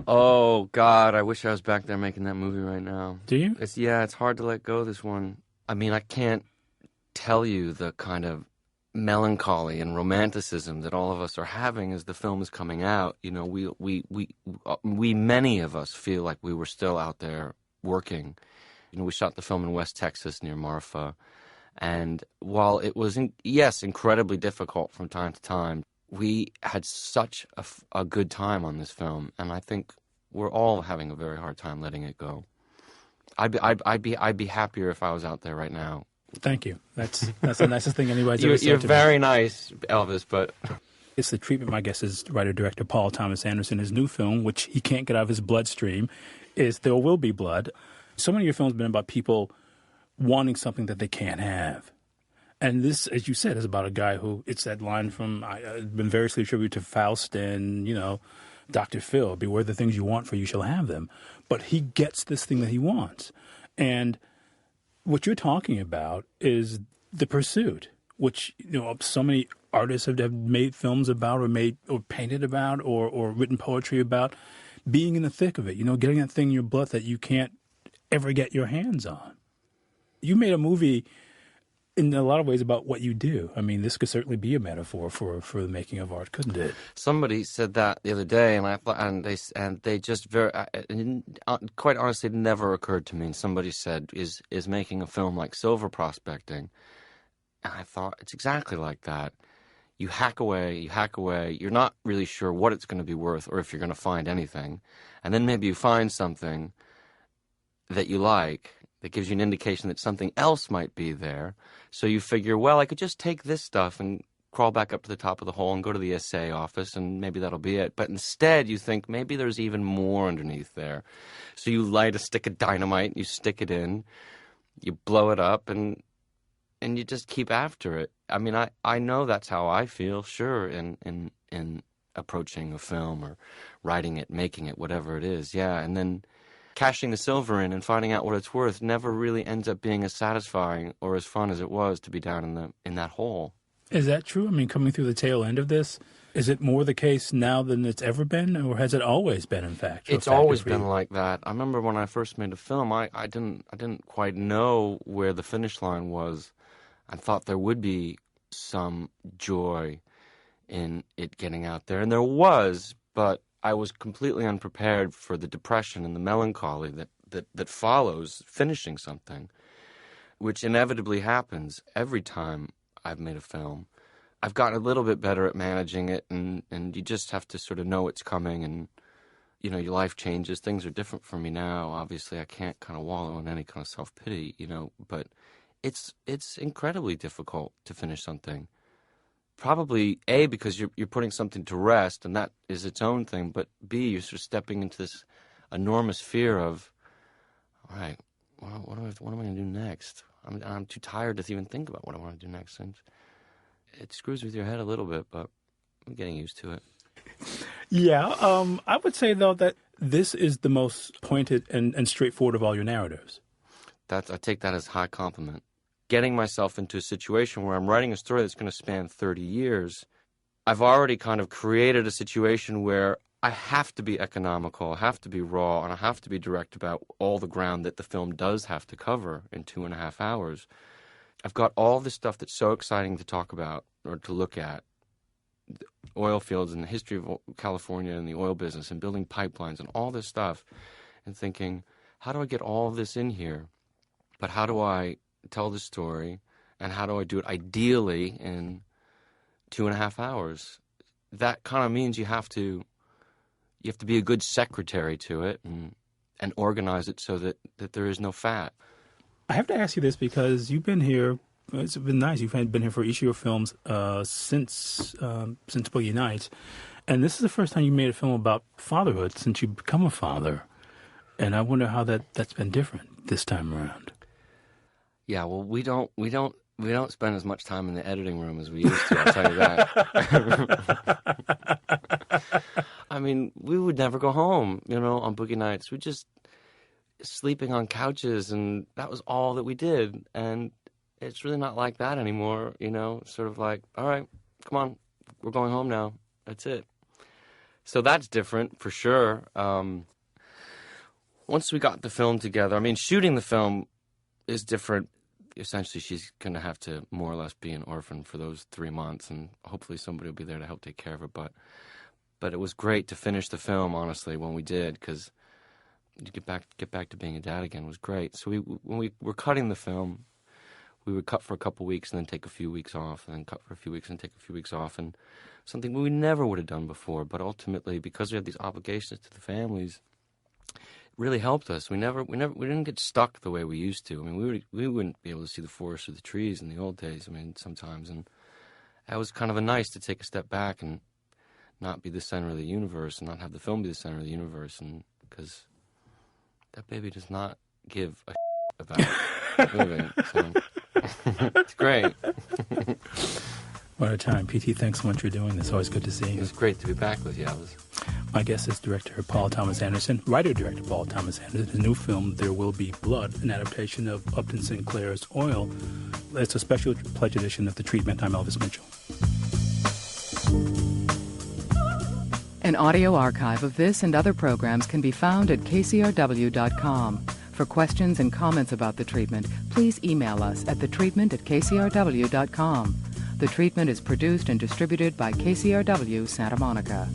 Oh, God, I wish I was back there making that movie right now. Do you? It's hard to let go of this one. I mean, I can't tell you the kind of melancholy and romanticism that all of us are having as the film is coming out. You know, many of us feel like we were still out there working. You know, we shot the film in West Texas near Marfa. And while it was, yes, incredibly difficult from time to time, we had such a good time on this film, and I think we're all having a very hard time letting it go. I'd be happier if I was out there right now. Thank you. That's the nicest thing anybody's ever said to me. You're very nice, Elvis, but it's the treatment, my guess, is writer-director Paul Thomas Anderson. His new film, which he can't get out of his bloodstream, is There Will Be Blood. So many of your films have been about people wanting something that they can't have. And this, as you said, is about a guy who, it's that line from, been variously attributed to Faust and, Dr. Phil, beware the things you want for you shall have them. But he gets this thing that he wants. And what you're talking about is the pursuit, which, so many artists have made films about or painted about or written poetry about, being in the thick of it, getting that thing in your blood that you can't ever get your hands on. You made a movie in a lot of ways about what you do. I mean, this could certainly be a metaphor for the making of art, couldn't it? Somebody said that the other day, and I thought, and they just quite honestly, it never occurred to me. And somebody said, "Is making a film like silver prospecting?" And I thought, it's exactly like that. You hack away. You're not really sure what it's going to be worth, or if you're going to find anything, and then maybe you find something that you like, that gives you an indication that something else might be there. So you figure, well, I could just take this stuff and crawl back up to the top of the hole and go to the assay office, and maybe that'll be it. But instead, you think maybe there's even more underneath there. So you light a stick of dynamite, you stick it in, you blow it up, and you just keep after it. I mean, I know that's how I feel, sure, in approaching a film or writing it, making it, whatever it is. Yeah, and then cashing the silver in and finding out what it's worth never really ends up being as satisfying or as fun as it was to be down in that hole. Is that true? I mean, coming through the tail end of this, is it more the case now than it's ever been, or has it always been, in fact? It's always been like that. I remember when I first made a film, I didn't quite know where the finish line was. I thought there would be some joy in it getting out there, and there was, but I was completely unprepared for the depression and the melancholy that follows finishing something, which inevitably happens every time I've made a film. I've gotten a little bit better at managing it, and you just have to sort of know it's coming, and, your life changes. Things are different for me now. Obviously, I can't kind of wallow in any kind of self-pity, but it's incredibly difficult to finish something. Probably, A, because you're putting something to rest, and that is its own thing, but B, you're sort of stepping into this enormous fear of, all right, what am I going to do next? I'm too tired to even think about what I want to do next. And it screws with your head a little bit, but I'm getting used to it. Yeah, I would say, though, that this is the most pointed and straightforward of all your narratives. I take that as a high compliment. Getting myself into a situation where I'm writing a story that's going to span 30 years, I've already kind of created a situation where I have to be economical, I have to be raw, and I have to be direct about all the ground that the film does have to cover in 2.5 hours. I've got all this stuff that's so exciting to talk about or to look at. The oil fields and the history of California and the oil business and building pipelines and all this stuff, and thinking, how do I get all of this in here? But how do I tell the story, and how do I do it ideally in 2.5 hours? That kind of means you have to be a good secretary to it and organize it so that there is no fat. I have to ask you this because you've been here. It's been nice. You've been here for each of your films since Boogie Nights, and this is the first time you made a film about fatherhood since you've become a father. And I wonder how that's been different this time around. Yeah, well, we don't spend as much time in the editing room as we used to, I'll tell you that. I mean, we would never go home, on Boogie Nights. We just sleeping on couches, and that was all that we did. And it's really not like that anymore, sort of like, all right, come on, we're going home now. That's it. So that's different for sure. Once we got the film together, I mean, shooting the film is different. Essentially, she's going to have to more or less be an orphan for those 3 months, and hopefully somebody will be there to help take care of her. But it was great to finish the film, honestly, when we did, because to get back to being a dad again was great. So when we were cutting the film, we would cut for a couple weeks and then take a few weeks off, and then cut for a few weeks and take a few weeks off, and something we never would have done before. But ultimately, because we had these obligations to the families, it really helped us. We didn't get stuck the way we used to. I mean, we wouldn't be able to see the forest or the trees in the old days. I mean, sometimes, and that was kind of nice to take a step back and not be the center of the universe, and not have the film be the center of the universe, and because that baby does not give a about moving. So it's great. What a time. PT, thanks so much for doing this. Always good to see you. It's great to be back with you, Elvis. My guest is director Paul Thomas Anderson, writer-director Paul Thomas Anderson. His new film, There Will Be Blood, an adaptation of Upton Sinclair's Oil. It's a special pledge edition of The Treatment. I'm Elvis Mitchell. An audio archive of this and other programs can be found at kcrw.com. For questions and comments about The Treatment, please email us at thetreatment@kcrw.com. The Treatment is produced and distributed by KCRW Santa Monica.